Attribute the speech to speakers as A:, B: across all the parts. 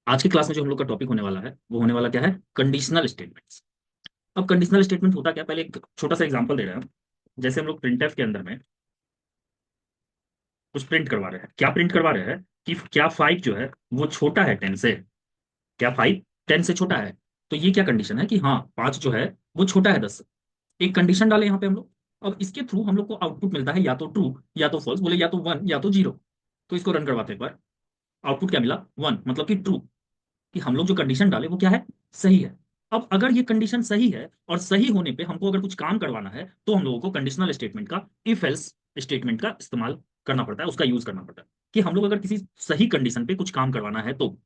A: आज की क्लास में जो हम लोग का टॉपिक होने वाला है वो होने वाला क्या है, कंडीशनल स्टेटमेंट्स। अब कंडीशनल स्टेटमेंट होता क्या, पहले एक छोटा सा एग्जांपल दे रहे हैं। जैसे हम लोग प्रिंटफ के अंदर में कुछ प्रिंट करवा रहे हैं, क्या प्रिंट करवा रहे हैं कि क्या 5 जो है वो छोटा है 10 से, क्या 5 10 से छोटा है। तो ये क्या कंडीशन है कि हाँ 5 जो है वो छोटा है 10 से। एक कंडीशन डाले यहाँ पे हम लोग। अब इसके थ्रू हम लोग को आउटपुट मिलता है या तो ट्रू या तो फॉल्स, बोले या तो 1 या तो 0। तो इसको रन करवाते हैं एक बार। आउटपुट क्या मिला, 1, मतलब कि ट्रू, कि हम लोग जो कंडीशन डाले वो क्या है, सही है। अब अगर ये कंडीशन सही है और सही होने पे हमको अगर कुछ काम करवाना है तो हम लोगों को कंडीशनल स्टेटमेंट का, इफ एल्स स्टेटमेंट का इस्तेमाल करना पड़ता है, उसका यूज करना पड़ता है। कि हम लोग अगर किसी सही कंडीशन पे कुछ काम करवाना है तो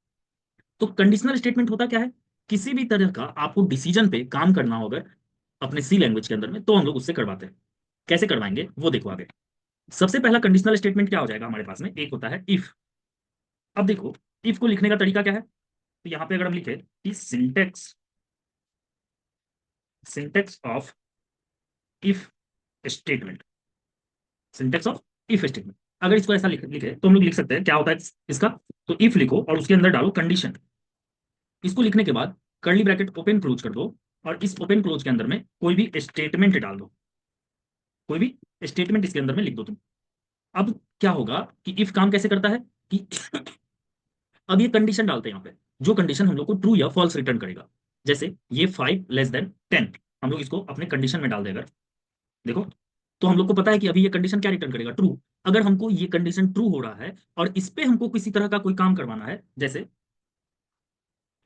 A: कंडीशनल स्टेटमेंट होता क्या है, किसी भी तरह का आपको डिसीजन पे काम करना हो अगर अपने सी लैंग्वेज के अंदर में, तो हम लोग उससे करवाते हैं। कैसे करवाएंगे वो देखो आगे। सबसे पहला कंडीशनल स्टेटमेंट क्या हो जाएगा हमारे पास में, एक होता है इफ। अब देखो, इफ को लिखने का तरीका क्या है। तो यहां पे अगर हम लिखे कि syntax of if statement, syntax of if statement, अगर इसको ऐसा लिखे तो हम लोग लिख सकते हैं क्या होता है इसका। तो इफ लिखो और उसके अंदर डालो कंडीशन। इसको लिखने के बाद कर्ली ब्रैकेट ओपन क्लोज कर दो, और इस ओपन क्लोज के अंदर में कोई भी स्टेटमेंट डाल दो, कोई भी स्टेटमेंट इसके अंदर में लिख दो तुम। अब क्या होगा कि इफ काम कैसे करता है कि अब ये कंडीशन डालते हैं यहाँ पे, जो कंडीशन हम लोग को ट्रू या फॉल्स रिटर्न करेगा। जैसे ये 5 <10, हम लोग इसको अपने कंडीशन में डाल देगा। देखो, तो हम लोग को पता है कि अभी ये कंडीशन क्या रिटर्न करेगा, ट्रू। अगर हमको ये कंडीशन ट्रू हो रहा है और इस पे हमको किसी तरह का कोई काम करवाना है, जैसे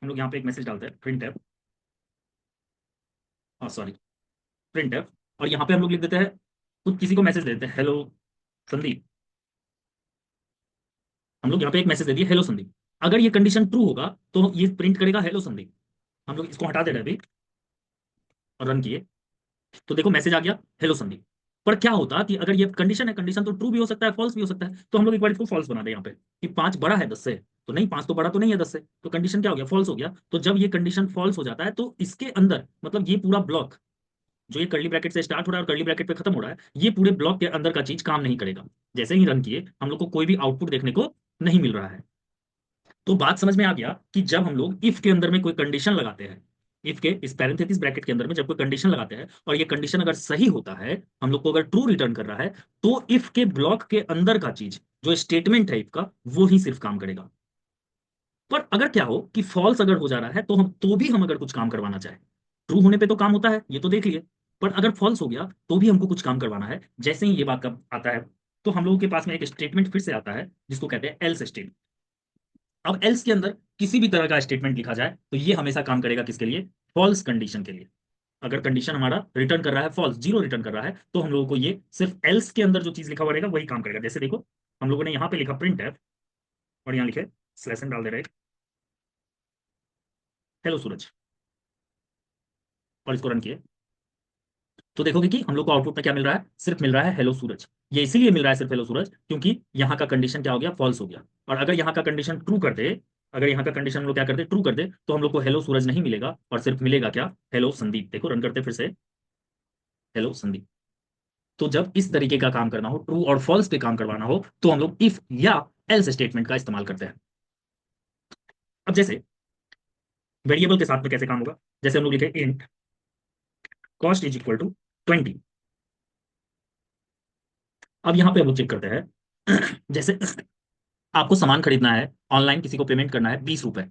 A: हम लोग यहाँ पे एक मैसेज डालते हैं print F, sorry, print F, और यहाँ पे हम लोग लिख देते हैं, कुछ किसी को मैसेज देते हैं हेलो संदीप। हम लोग यहाँ पे एक मैसेज दे दिए हेलो संदीप। अगर ये कंडीशन ट्रू होगा तो ये प्रिंट करेगा हेलो संदीप। हम लोग इसको हटा दे रहे हैं अभी और रन किए, तो देखो मैसेज आ गया हेलो संदीप। पर क्या होता कि अगर ये कंडीशन है, कंडीशन तो ट्रू भी हो सकता है फॉल्स भी हो सकता है, तो हम लोग एक बार इसको फॉल्स बना दे यहाँ पे कि 5 बड़ा है 10 से। तो नहीं, 5 तो बड़ा तो नहीं है 10 से, तो कंडीशन क्या हो गया, फॉल्स हो गया। तो जब ये कंडीशन फॉल्स हो जाता है तो इसके अंदर मतलब ये पूरा ब्लॉक, जो ये कर्ली ब्रैकेट से स्टार्ट हो रहा है और कर्ली ब्रैकेट पे खत्म हो रहा है, ये पूरे ब्लॉक के अंदर का चीज काम नहीं करेगा। जैसे ही रन किए हम लोग को कोई भी आउटपुट देखने को नहीं मिल रहा है। तो बात समझ में आ गया कि जब हम लोग इफ के अंदर में कोई कंडीशन लगाते हैं, इफ के इस पैरेंथेसिस ब्रैकेट के अंदर में जब कोई कंडीशन लगाते हैं और ये कंडीशन अगर सही होता है, हम लोग को अगर ट्रू रिटर्न कर रहा है, तो इफ के ब्लॉक के अंदर का चीज जो स्टेटमेंट है इफ का, वो ही सिर्फ काम करेगा। पर अगर क्या हो कि फॉल्स अगर हो जा रहा है तो भी हम अगर कुछ काम करवाना चाहे, ट्रू होने पे तो काम होता है ये तो देख लिए, पर अगर फॉल्स हो गया तो भी हमको कुछ काम करवाना है। जैसे ही ये बात का आता है तो हम लोगों के पास में एक स्टेटमेंट फिर से आता है जिसको कहते हैं एल्स स्टेटमेंट। अब एल्स के अंदर किसी भी तरह का स्टेटमेंट लिखा जाए तो ये हमेशा काम करेगा किसके लिए, फॉल्स कंडीशन के लिए। अगर कंडीशन हमारा रिटर्न कर रहा है फॉल्स, जीरो रिटर्न कर रहा है, तो हम लोगों को ये सिर्फ एल्स के अंदर जो चीज लिखा हुआ रहेगा वही काम करेगा। जैसे देखो, हम लोगों ने यहाँ पे लिखा प्रिंट एफ और यहाँ लिखे स्लैश एन डाल दे रहे हेलो सूरज, और इसको रन किए, तो देखोगे कि हम लोग को आउटपुट में क्या मिल रहा है, सिर्फ मिल रहा है हेलो सूरज। ये इसीलिए मिल रहा है सिर्फ हेलो सूरज क्योंकि यहाँ का कंडीशन क्या हो गया, फॉल्स हो गया। और अगर यहाँ का कंडीशन ट्रू कर दे, अगर यहाँ का कंडीशन हम लोग क्या करते, ट्रू कर दे, तो हम लोग को हेलो सूरज नहीं मिलेगा और सिर्फ मिलेगा क्या, हेलो संदीप। देखो रन करते फिर से, हेलो संदीप। तो जब इस तरीके का काम करना हो, ट्रू और फॉल्स पे काम करवाना हो, तो हम लोग इफ या एल्स स्टेटमेंट का इस्तेमाल करते हैं। अब जैसे वेरिएबल के साथ में कैसे काम होगा, जैसे हम लोग लिखे int cost is equal to 20। अब यहाँ पे हम लोग चेक करते हैं जैसे आपको सामान खरीदना है, ऑनलाइन किसी को पेमेंट करना है 20 रुपए,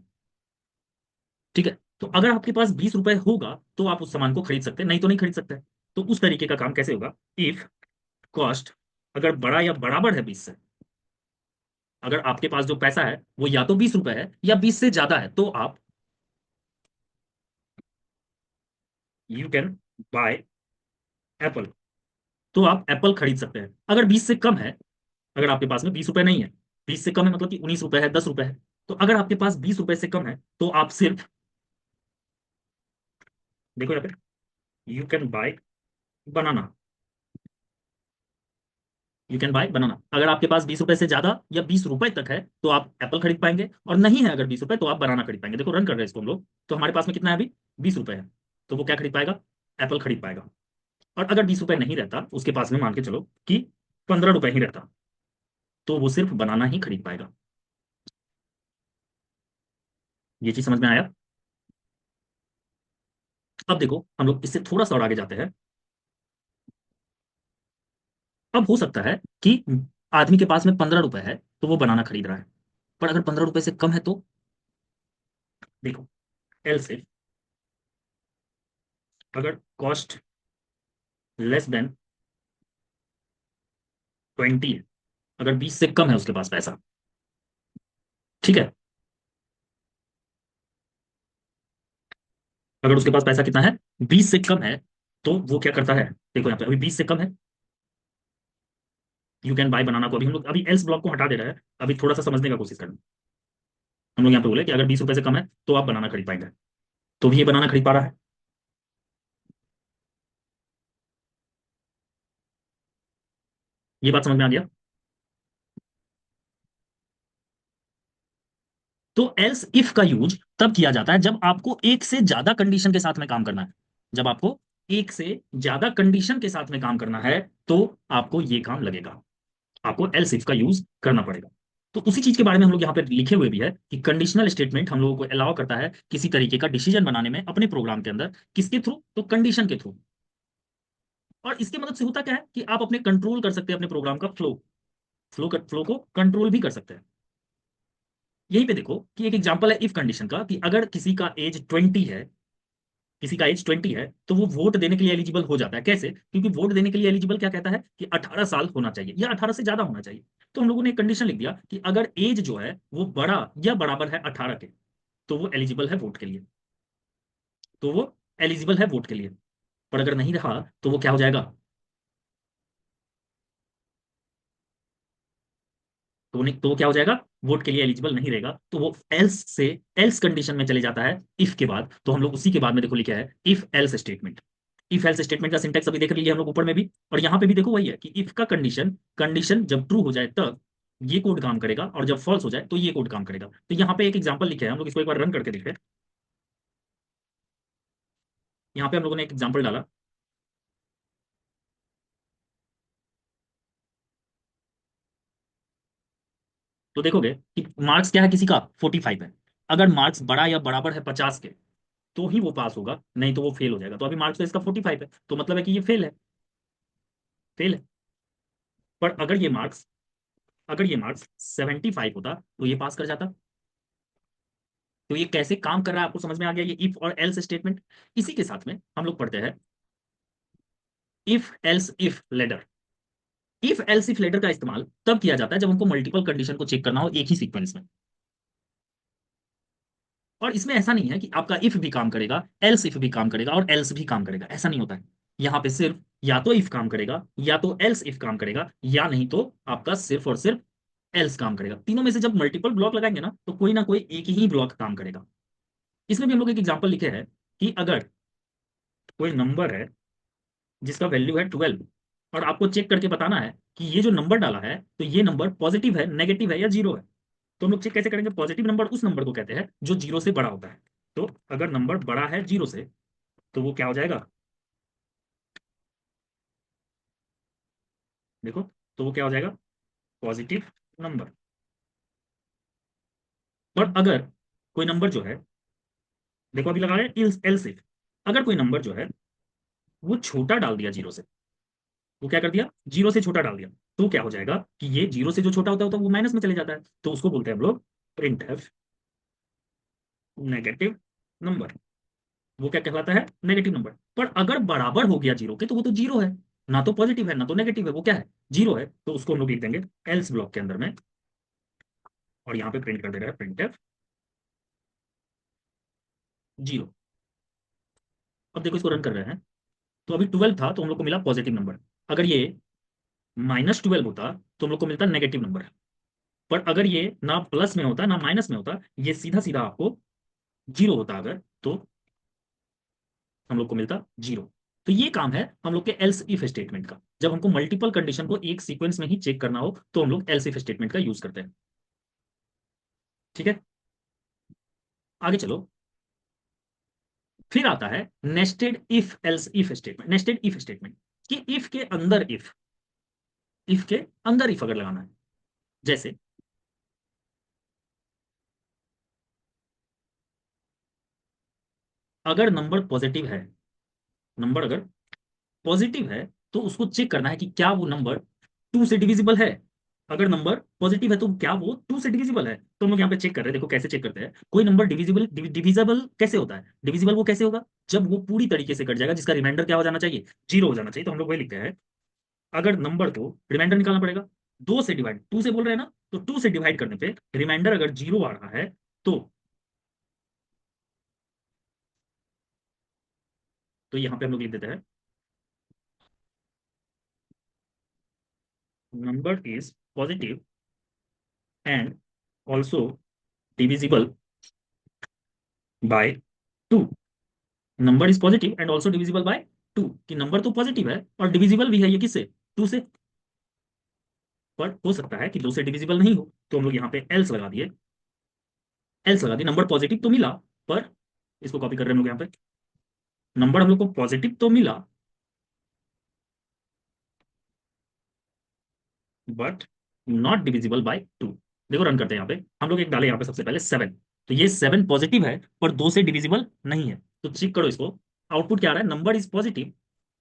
A: ठीक है। तो अगर आपके पास 20 रुपए होगा तो आप उस सामान को खरीद सकते हैं, नहीं तो नहीं खरीद सकते। तो उस तरीके का काम कैसे होगा, इफ कॉस्ट अगर बड़ा या बराबर है 20 से, अगर आपके पास जो पैसा है वो या तो 20 रुपए है या 20 से ज्यादा है, तो आप यू कैन बाय एप्पल, तो आप एप्पल खरीद सकते हैं। अगर 20 से कम है, अगर आपके पास में 20 रुपए नहीं है, 20 से कम है मतलब कि 19 रुपए है, 10 रुपए है, तो अगर आपके पास 20 रुपए से कम है तो आप सिर्फ, देखो यहाँ पे, you can buy banana, you can buy banana. अगर आपके पास 20 रुपए से ज्यादा या 20 रुपए तक है तो आप एप्पल खरीद पाएंगे, और नहीं है अगर 20 रुपए तो आप बनाना खरीद पाएंगे। देखो रन कर रहे हैं इसको हम लोग, तो हमारे पास में कितना है अभी, 20 रुपए है, तो वो क्या खरीद पाएगा, एप्पल खरीद पाएगा। और अगर 20 रुपए नहीं रहता उसके पास में, मान के चलो कि 15 रुपए ही रहता, तो वो सिर्फ बनाना ही खरीद पाएगा। ये चीज समझ में आया? अब देखो हम लोग इससे थोड़ा सा और आगे जाते हैं। अब हो सकता है कि आदमी के पास में 15 रुपए है तो वो बनाना खरीद रहा है, पर अगर 15 रुपए से कम है तो देखो, एल से अगर कॉस्ट लेस देन 20 है, अगर 20 से कम है उसके पास पैसा, ठीक है, अगर उसके पास पैसा कितना है, 20 से कम है, तो वो क्या करता है, देखो यहाँ पे अभी 20 से कम है, यू कैन बाय बनाना को अभी हम लोग अभी एल्स ब्लॉक को हटा दे रहे हैं, अभी थोड़ा सा समझने का कोशिश करना। हम लोग यहाँ पे बोले कि अगर 20 रुपए से कम है तो आप बनाना खरीद पाएंगे, तो भी ये बनाना खरीद पा रहा है। ये बात समझ में आ गया? तो एल्स इफ का यूज तब किया जाता है जब आपको एक से ज्यादा कंडीशन के साथ में काम करना है। जब आपको एक से ज्यादा कंडीशन के साथ में काम करना है तो आपको ये काम लगेगा, आपको एल्स इफ का यूज करना पड़ेगा। तो उसी चीज के बारे में हम लोग यहाँ पे लिखे हुए भी है कि कंडीशनल स्टेटमेंट हम लोगों को अलाउ करता है किसी तरीके का डिसीजन बनाने में अपने प्रोग्राम के अंदर, किसके थ्रू, तो कंडीशन के थ्रू। और इसके मदद से होता क्या है कि आप अपने कंट्रोल कर सकते हैं अपने प्रोग्राम का फ्लो, फ्लो को कंट्रोल भी कर सकते हैं। यहीं पे देखो कि एक एग्जांपल है इफ कंडीशन का, कि अगर किसी का एज 20 है, किसी का एज 20 है तो वो वोट देने के लिए एलिजिबल हो जाता है। कैसे? क्योंकि वोट देने के लिए एलिजिबल क्या कहता है कि 18 साल होना चाहिए या 18 से ज्यादा होना चाहिए। तो हम लोगों ने एक कंडीशन लिख दिया कि अगर एज जो है वो बड़ा या बराबर है 18 के, तो वो एलिजिबल है वोट के लिए, तो वो एलिजिबल है वोट के लिए। पर अगर नहीं रहा तो वो क्या हो जाएगा, तो वो क्या हो जाएगा, वोट के लिए एलिजिबल नहीं रहेगा। तो वो एल्स से एल्स कंडीशन में चले जाता है इफ के बाद। तो हम लोग उसी के बाद में देखो लिखा है if else statement. If else statement का सिंटेक्स अभी देख लिए हम लोग ऊपर में भी, और यहाँ पे भी देखो वही है कि इफ का कंडीशन कंडीशन जब ट्रू हो जाए तब ये कोड काम करेगा, और जब फॉल्स हो जाए तो ये कोड काम करेगा। तो यहाँ पे एक एग्जांपल लिखे हैं, हम लोग इसको एक बार रन करके देखते हैं। यहाँ पे हम लोगों ने एक एग्जांपल डाला, तो देखोगे कि मार्क्स क्या है किसी का 45 है। अगर मार्क्स बड़ा या बराबर है 50 के तो ही वो पास होगा, नहीं तो वो फेल हो जाएगा। तो अभी मार्क्स तो इसका 45 है, तो मतलब है कि ये फेल है, फेल है। पर अगर ये मार्क्स 75 होता तो ये पास कर जाता। तो ये कैसे काम कर रहा है आपको समझ में आ गया, ये इफ और एल्स स्टेटमेंट। इसी के साथ में हम लोग पढ़ते हैं if else if ladder. If else if ladder का इस्तेमाल तब किया जाता है जब हमको मल्टीपल कंडीशन को चेक करना हो एक ही सीक्वेंस में। और इसमें ऐसा नहीं है कि आपका इफ भी काम करेगा, एल्स इफ भी काम करेगा और एल्स भी काम करेगा, ऐसा नहीं होता है। यहाँ पे सिर्फ या तो इफ काम करेगा या तो एल्स इफ काम करेगा, या नहीं तो आपका सिर्फ और सिर्फ एल्स काम करेगा। तीनों में से जब मल्टीपल ब्लॉक लगाएंगे ना तो कोई ना कोई एक ही ब्लॉक काम करेगा। इसमें भी हम लोग एक एग्जांपल लिखे हैं कि अगर कोई नंबर है जिसका वैल्यू है 12, और आपको चेक करके बताना है कि ये जो नंबर डाला है तो ये नंबर पॉजिटिव है, नेगेटिव है या जीरो है। तो हम लोग चेक कैसे करेंगे, पॉजिटिव नंबर उस नंबर को कहते हैं जो जीरो से बड़ा होता है। तो अगर नंबर बड़ा है जीरो से तो वो क्या हो जाएगा, देखो, तो वो क्या हो जाएगा, पॉजिटिव नंबर। और अगर कोई नंबर जो है, देखो अभी लगा रहे हैं एल्स इफ, अगर कोई नंबर जो है वो छोटा डाल दिया जीरो से, वो क्या कर दिया, जीरो से छोटा डाल दिया, तो क्या हो जाएगा कि ये जीरो से जो छोटा होता है वो माइनस में चले जाता है, तो उसको बोलते हैं हम लोग प्रिंट एफ नेगेटिव नंबर। वो क्या कहलाता है, नेगेटिव नंबर। पर अगर बराबर हो गया जीरो के तो वो तो जीरो है, ना तो पॉजिटिव है ना तो नेगेटिव है, वो क्या है, जीरो है। तो उसको हम लोग लिख देंगे एल्स ब्लॉक के अंदर में, और यहाँ पे प्रिंट कर दे रहा है प्रिंट एफ जीरो। अब देखो इसको रन कर रहे हैं, तो अभी 12 था तो हम लोग को मिला पॉजिटिव नंबर। अगर ये -12 होता तो हम लोग को मिलता नेगेटिव नंबर। पर अगर ये ना प्लस में होता ना माइनस में होता, ये सीधा सीधा आपको जीरो होता अगर, तो हम लोग को मिलता जीरो। तो ये काम है हम लोग के एल्स इफ स्टेटमेंट का। जब हमको मल्टीपल कंडीशन को एक सीक्वेंस में ही चेक करना हो तो हम लोग एल्स इफ स्टेटमेंट का यूज करते हैं। ठीक है, आगे चलो। फिर आता है nested if else if statement. Nested if statement कि इफ के अंदर इफ, इफ के अंदर इफ अगर लगाना है, जैसे अगर नंबर पॉजिटिव है, नंबर अगर पॉजिटिव है तो उसको चेक करना है कि क्या वो नंबर 2 से डिविजिबल है। अगर नंबर पॉजिटिव है तो क्या वो 2 से डिविजिबल है। तो हम लोग यहाँ पे चेक कर रहे हैं, देखो कैसे चेक करते हैं। कोई नंबर डिविजिबल कैसे होता है, डिविजिबल वो कैसे होगा, जब वो पूरी तरीके से कट जाएगा, जिसका रिमाइंडर क्या हो जाना चाहिए, 0 हो जाना चाहिए। तो हम लोग वही लिखते हैं, अगर नंबर को रिमाइंडर निकालना पड़ेगा, 2 से डिवाइड, 2 से बोल रहे हैं ना, तो 2 से डिवाइड करने पे रिमाइंडर अगर 0 आ रहा है तो यहाँ पे हम लोग लिख देते हैं, number is positive and also divisible by 2। Number is positive and also divisible by 2, कि नंबर तो पॉजिटिव है और डिविजिबल भी है ये किससे, 2 से। पर हो सकता है कि 2 से डिविजिबल नहीं हो, तो हम लोग यहाँ पे एल्स लगा दिए, एल्स लगा दिए। नंबर पॉजिटिव तो मिला, पर इसको कॉपी कर रहे हैं हम लोग यहाँ पे, नंबर हम लोग को पॉजिटिव तो मिला बट नॉट डिविजिबल बाय 2। देखो रन करते हैं, यहाँ पे हम लोग एक डाले यहाँ पे सबसे पहले 7, तो ये 7 पॉजिटिव है पर 2 से डिविजिबल नहीं है। तो चेक करो इसको, आउटपुट क्या आ रहा है, number is positive,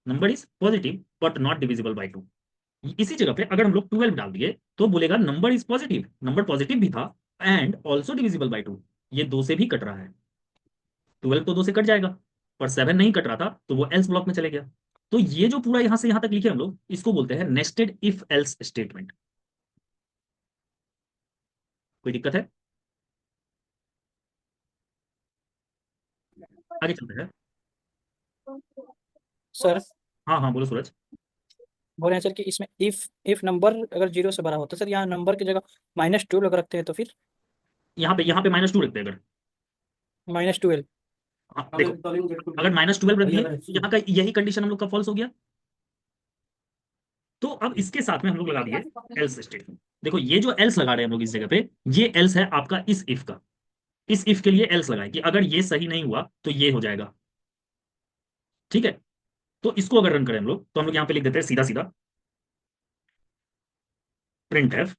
A: number is positive but not divisible by 2। इसी जगह पे अगर हम लोग 12 डाल दिए तो बोलेगा number is positive, number positive भी था एंड ऑल्सो डिविजिबल बाय 2, ये 2 से भी कट रहा है। 12 तो 2 से कट जाएगा, पर 7 नहीं कट रहा था तो वो एल्स ब्लॉक में चले गया। तो ये जो पूरा यहां से यहां तक लिखे हम लोग, इसको बोलते हैं नेस्टेड इफ एल्स स्टेटमेंट। कोई दिक्कत है, आगे चलते हैं।
B: सर
A: हाँ हाँ बोलो सूरज।
B: बोल रहे हैं सर कि इसमें इफ नंबर अगर जीरो से बड़ा होता है सर, यहाँ नंबर की जगह -12 अगर रखते हैं तो फिर
A: यहाँ पे -2 रखते हैं अगर।
B: -12।
A: हाँ देखो, अगर -12 रख दिए तो यहाँ का यही कंडीशन हम लोग का फॉल्स हो गया। तो अब इसके साथ में हम लोग लगा दिए एल्स स्टेटमेंट। देखो ये जो एल्स लगा रहे हैं हम लोग इस जगह पे, ये एल्स है आपका इस इफ का। इस इफ के लिए एल्स लगाए कि अगर ये सही नहीं हुआ तो ये हो जाएगा। ठीक है, तो इसको अगर रन करें हम लोग, तो हम लोग यहाँ पे लिख देते हैं सीधा सीधा, print F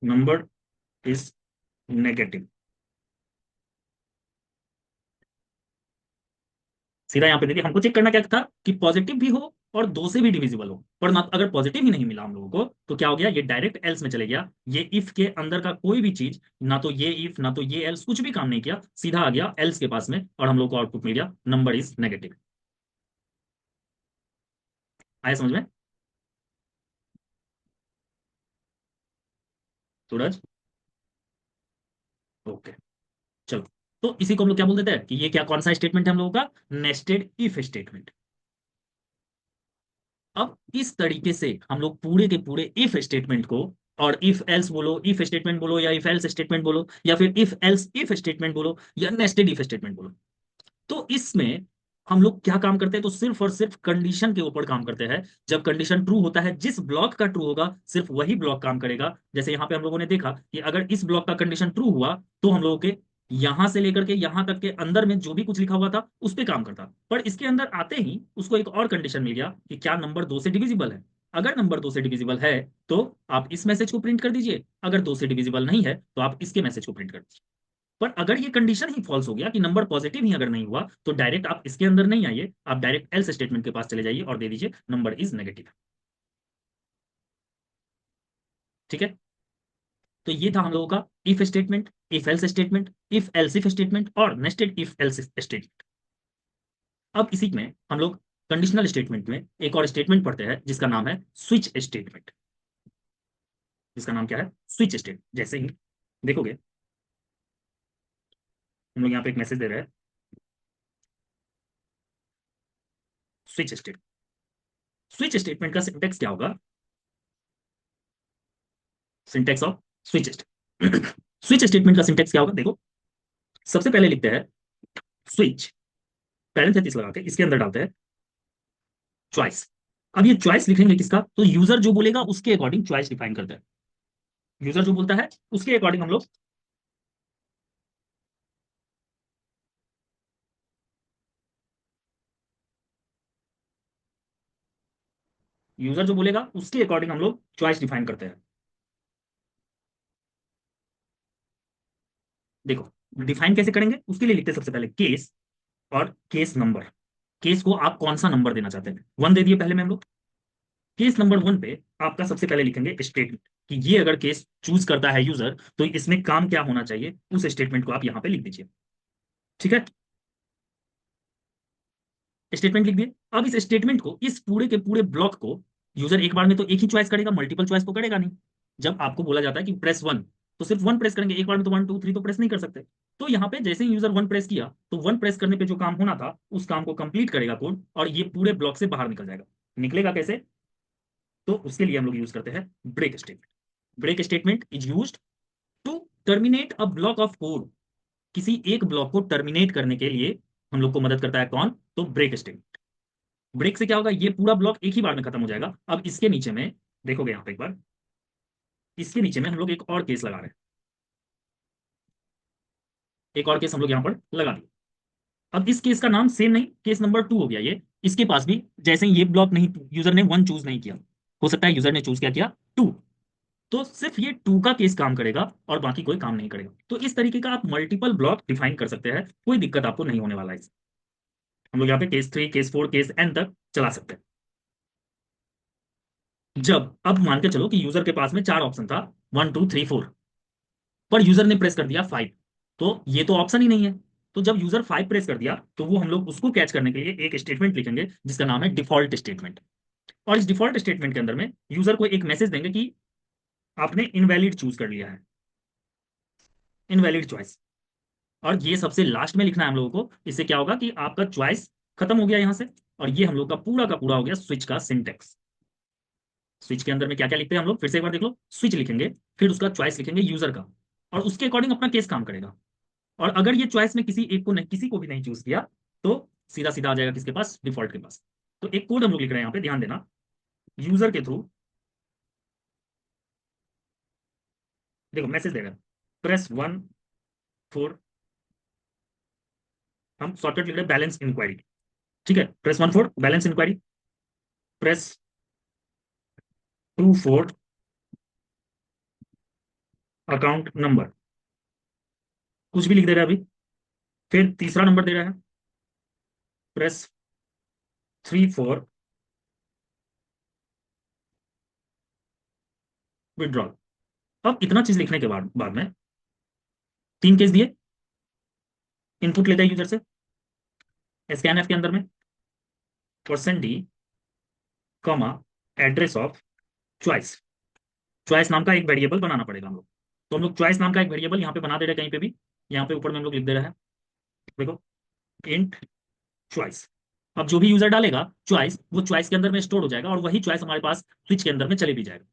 A: number is negative. सीधा यहाँ पे देखिए, हमको चेक करना क्या था कि पॉजिटिव भी हो और 2 से भी डिविजिबल हो, पर ना अगर पॉजिटिव ही नहीं मिला हम लोगों को तो क्या हो गया, ये डायरेक्ट एल्स में चले गया। ये इफ के अंदर का कोई भी चीज, ना तो ये इफ ना तो ये एल्स, कुछ भी काम नहीं किया, सीधा आ गया एल्स के पास में और हम लोग को आउटपुट मिल गया नंबर इज नेगेटिव। आया समझ में सूरज? ओके, चलो। तो इसी को हम लोग क्या बोल देते हैं कि ये क्या, कौन सा स्टेटमेंट है हम लोगों का, नेस्टेड इफ स्टेटमेंट। अब इस तरीके से हम लोग पूरे के पूरे इफ स्टेटमेंट को, और इफ एल्स बोलो, इफ स्टेटमेंट बोलो, या इफ एल्स स्टेटमेंट बोलो, या फिर इफ एल्स इफ स्टेटमेंट बोलो, या नेस्टेड इफ स्टेटमेंट बोलो, तो इसमें हम लोग क्या काम करते हैं, तो सिर्फ और सिर्फ कंडीशन के ऊपर काम करते हैं। जब कंडीशन ट्रू होता है, जिस ब्लॉक का ट्रू होगा सिर्फ वही ब्लॉक काम करेगा। जैसे यहां पे हम लोगों ने देखा कि अगर इस ब्लॉक का कंडीशन ट्रू हुआ तो हम लोगों के यहां से लेकर के यहां तक के अंदर में जो भी कुछ लिखा हुआ था उस पे काम करता। पर इसके अंदर आते ही उसको एक और कंडीशन मिल गया कि क्या नंबर 2 से डिविजिबल है। अगर नंबर 2 से डिविजिबल है तो आप इस मैसेज को प्रिंट कर दीजिए, अगर 2 से डिविजिबल नहीं है तो आप इसके मैसेज को प्रिंट कर दीजिए। पर अगर ये कंडीशन ही फॉल्स हो गया कि नंबर पॉजिटिव ही अगर नहीं हुआ, तो डायरेक्ट आप इसके अंदर नहीं आइए, आप डायरेक्ट एल्स स्टेटमेंट के पास चले जाइए और दे दीजिए नंबर इज नेगेटिव। ठीक है, तो ये था हम लोगों का if statement, if else statement, if else if statement और नेस्टेड इफ एल्स स्टेटमेंट। अब इसी में हम लोग कंडीशनल स्टेटमेंट में एक और स्टेटमेंट पढ़ते हैं जिसका नाम है स्विच स्टेटमेंट। जिसका नाम क्या है, स्विच स्टेटमेंट। जैसे ही देखोगे, हम लोग यहाँ पे एक मैसेज दे रहे हैं, स्विच स्टेटमेंट। स्विच स्टेटमेंट का सिंटेक्स क्या होगा, syntax of switch statement. Switch statement का सिंटेक्स क्या होगा, देखो सबसे पहले लिखते हैं स्विच, पैरेंथेसिस लगा के इसके अंदर डालते हैं चॉइस। अब ये चॉइस लिखेंगे किसका, तो यूजर जो बोलेगा उसके अकॉर्डिंग चॉइस डिफाइन करते हैं। यूजर जो बोलता है उसके अकॉर्डिंग हम लोग, यूजर जो बोलेगा उसके अकॉर्डिंग हम लोग चॉइस डिफाइन करते हैं। देखो डिफाइन कैसे करेंगे उसके लिए लिखते हैं सबसे पहले केस और केस नंबर। केस को आप कौन सा नंबर देना चाहते हैं, 1 दे दिए पहले में हम लोग। केस नंबर 1 पे आपका सबसे पहले लिखेंगे स्टेटमेंट, कि ये अगर केस चूज करता है यूजर तो इसमें काम क्या होना चाहिए, उस स्टेटमेंट को आप यहां पे लिख दीजिए। ठीक है, स्टेटमेंट लिख दिए। अब इस स्टेटमेंट को, इस पूरे के पूरे ब्लॉक को यूजर एक बार में तो एक ही चॉइस करेगा, मल्टीपल चॉइस तो करेगा नहीं। जब आपको बोला जाता है कि प्रेस 1, तो सिर्फ 1 प्रेस करेंगे, एक बार में तो 1 2 3 तो प्रेस नहीं कर सकते। तो यहाँ पे जैसे ही यूजर 1 प्रेस किया तो 1 प्रेस करने पे जो काम होना था उस काम को कंप्लीट करेगा कोड, और ये पूरे ब्लॉक से बाहर निकल जाएगा। निकलेगा कैसे, तो उसके लिए हम लोग यूज करते हैं break statement. Break statement is used to terminate a block of code. किसी एक ब्लॉक को टर्मिनेट करने के लिए हम लोग को मदद करता है कौन, तो ब्रेक स्टेटमेंट। ब्रेक से क्या होगा, ये पूरा ब्लॉक एक ही बार में खत्म हो जाएगा। अब इसके नीचे में देखोगे यहाँ पे एक बार, इसके नीचे में हम लोग एक और केस लगा रहे हैं, एक और केस हम लोग यहाँ पर लगा दिए। अब इस केस का नाम सेम नहीं, केस नंबर 2 हो गया ये। इसके पास भी जैसे ही ये ब्लॉक नहीं, यूजर ने 1 चूज नहीं किया, हो सकता है यूजर ने चूज क्या किया, 2, तो सिर्फ ये 2 का केस काम करेगा और बाकी कोई काम नहीं करेगा। तो इस तरीके का आप मल्टीपल ब्लॉक डिफाइन कर सकते हैं, कोई दिक्कत आपको नहीं होने वाला है इससे। हम लोग यहाँ पे केस 3 केस 4 केस एन तक चला सकते हैं। जब अब मान के चलो कि यूजर के पास में 4 ऑप्शन था, 1 2 3 4, पर यूजर ने प्रेस कर दिया 5, तो ये तो ऑप्शन ही नहीं है। तो जब यूजर 5 प्रेस कर दिया तो वो हम लोग उसको कैच करने के लिए एक स्टेटमेंट लिखेंगे जिसका नाम है डिफॉल्ट स्टेटमेंट। और इस डिफॉल्ट स्टेटमेंट के अंदर में यूजर को एक मैसेज देंगे कि आपने इनवैलिड चूज कर लिया है, इनवैलिड चॉइस। और ये सबसे लास्ट में लिखना है हम लोगों को। इससे क्या होगा कि आपका चॉइस खत्म हो गया यहां से, और ये हम लोग का पूरा हो गया स्विच का सिंटेक्स। स्विच के अंदर में क्या क्या लिखते हैं हम लोग, फिर से एक बार देख लो। स्विच लिखेंगे, फिर उसका चॉइस लिखेंगे यूजर का, और उसके अकॉर्डिंग अपना केस काम करेगा। और अगर ये चॉइस में किसी एक को नहीं, किसी को भी नहीं चूज किया, तो सीधा सीधा आ जाएगा किसके पास, डिफॉल्ट के पास। तो एक कोड हम लोग लिख रहे हैं यहाँ पे, ध्यान देना। यूजर के थ्रू देखो मैसेज देगा, प्रेस 1 4, हम शॉर्टकट लिख रहे हैं बैलेंस इंक्वायरी। ठीक है, press 1 4 balance inquiry, press 2 4 account number, कुछ भी लिख दे रहा है अभी। फिर तीसरा नंबर दे रहा है, प्रेस 3 4 विड्रॉल। अब इतना चीज लिखने के बाद में 3 केस दिए, इनपुट लेता है यूजर से स्कैन एफ के अंदर में, %d comma address of choice. Choice नाम का एक वेरिएबल बनाना पड़ेगा हम लोग। तो हम लोग चॉइस नाम का एक वेरिएबल यहाँ पे बना दे रहे हैं कहीं पे भी, यहाँ पे ऊपर में हम लोग लिख दे रहे हैं, देखो इंट चॉइस। अब जो भी यूजर डालेगा चॉइस, वो चॉइस के अंदर में स्टोर हो जाएगा, और वही चॉइस हमारे पास स्विच के अंदर में चले भी जाएगा।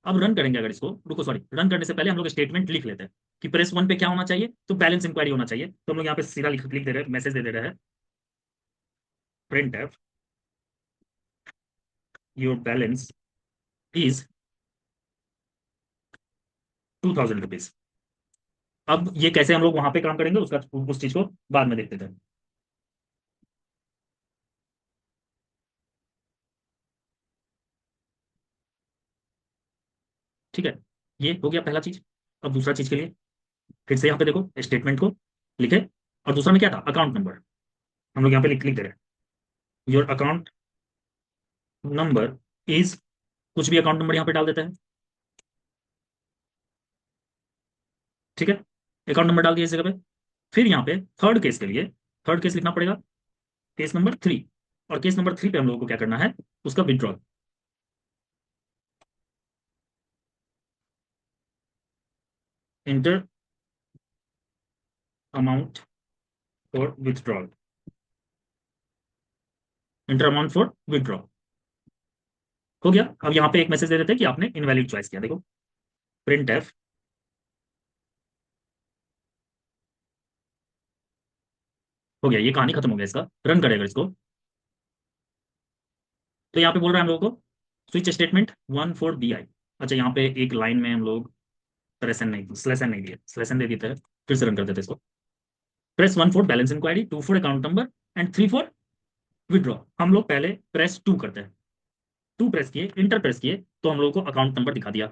A: अब रन करेंगे, अगर इसको रुको, सॉरी, रन करने से पहले हम लोग स्टेटमेंट लिख लेते हैं कि प्रेस 1 पे क्या होना चाहिए, तो बैलेंस इंक्वायरी होना चाहिए। तो हम लोग यहाँ पे सीधा लिख दे रहे हैं, मैसेज दे रहे हैं, print F your balance is 2000 rupees. अब ये कैसे हम लोग वहां पे काम करेंगे उसका, उस चीज को बाद में देखते थे। ठीक है, ये हो गया पहला चीज। अब दूसरा चीज के लिए फिर से यहाँ पे देखो स्टेटमेंट को लिखे, और दूसरा में क्या था, अकाउंट नंबर। हम लोग यहाँ पे लिख दे रहे हैं, योर अकाउंट नंबर इज, कुछ भी अकाउंट नंबर यहाँ पे डाल देते हैं। ठीक है, अकाउंट नंबर डाल दिया इस जगह पे। फिर यहाँ पे थर्ड केस के लिए, थर्ड केस लिखना पड़ेगा, केस नंबर 3। और केस नंबर 3 पे हम लोगों को क्या करना है, उसका withdrawal. Inter amount for withdrawal, inter amount for withdrawal. हो गया। अब यहाँ पे एक मैसेज दे देते हैं कि आपने इनवैलिड चॉइस किया, देखो प्रिंट एफ, हो गया, ये कहानी खत्म हो गया इसका। रन करेगा इसको, तो यहाँ पे बोल रहा है हम लोगों को स्विच स्टेटमेंट 1 4 बी आई। अच्छा, यहाँ पे एक लाइन में हम लोग स्लेस एन नहीं दिया, स्लेस एन दे देते हैं। फिर से रन कर देते हैं इसको, press 1 4 balance inquiry, 2 4 account number, and 3 4 withdraw. हम लोग पहले प्रेस 2 करते हैं, 2 प्रेस किए, इंटर प्रेस किए, तो हम लोग को अकाउंट नंबर दिखा दिया।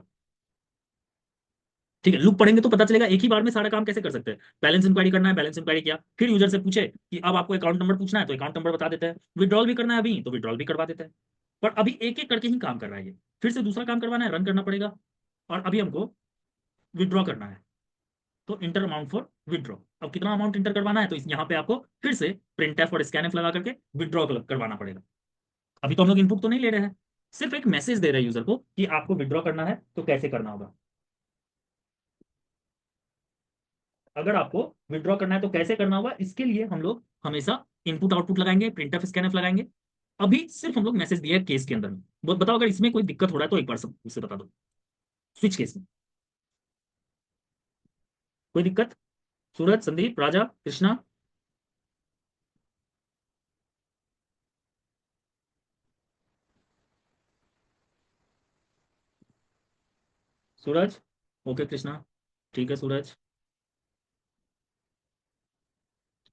A: ठीक है, लूप पढ़ेंगे तो पता चलेगा एक ही बार में सारा काम कैसे कर सकते हैं। बैलेंस इंक्वायरी करना है, बैलेंस इंक्वायरी किया, फिर यूजर से पूछे कि अब आपको अकाउंट नंबर पूछना है तो अकाउंट नंबर बता देते हैं, विड्रॉल भी करना है अभी तो विड्रॉल भी करवा देते हैं। पर अभी एक एक करके ही काम कर रहा है ये, फिर से दूसरा काम करवाना है, रन करना पड़ेगा। और अभी हमको विड्रॉ करना है, तो इंटर अमाउंट फॉर विड्रॉ। अब कितना अमाउंट इंटर करवाना है, तो इस यहाँ पे आपको फिर से प्रिंट एफ और स्कैन एफ लगा करके विड्रॉ करवाना पड़ेगा। अभी तो हम लोग इनपुट तो नहीं ले रहे हैं, सिर्फ एक मैसेज दे रहे हैं यूजर को कि आपको विड्रॉ करना है तो कैसे करना होगा। अगर आपको विड्रॉ करना है तो कैसे करना होगा, इसके लिए हम लोग हमेशा इनपुट आउटपुट लगाएंगे, प्रिंट एफ स्कैन एफ लगाएंगे। अभी सिर्फ हम लोग मैसेज दिया है केस के अंदर में। बताओ अगर इसमें कोई दिक्कत हो रहा है तो एक बार सब मुझसे बता दो, स्विच केस में कोई दिक्कत? सूरज, संदीप, राजा, कृष्णा, सूरज, ओके कृष्णा, ठीक है सूरज।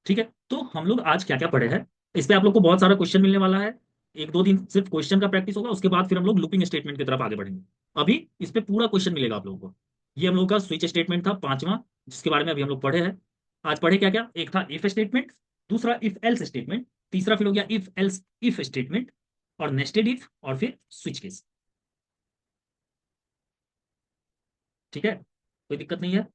A: ठीक है, तो हम लोग आज क्या क्या पढ़े हैं, इस पे आप लोग को बहुत सारा क्वेश्चन मिलने वाला है। एक दो दिन सिर्फ क्वेश्चन का प्रैक्टिस होगा, उसके बाद फिर हम लोग लूपिंग स्टेटमेंट की तरफ आगे बढ़ेंगे। अभी इस पे पूरा क्वेश्चन मिलेगा आप लोगों को। ये हम लोग का स्विच स्टेटमेंट था पांचवा, जिसके बारे में अभी हम लोग पढ़े हैं। आज पढ़े क्या क्या, एक था इफ स्टेटमेंट, दूसरा इफ एल्स स्टेटमेंट, तीसरा फिर हो गया इफ एल्स इफ स्टेटमेंट, और नेस्टेड इफ, और फिर स्विच केस। ठीक है, कोई दिक्कत नहीं है।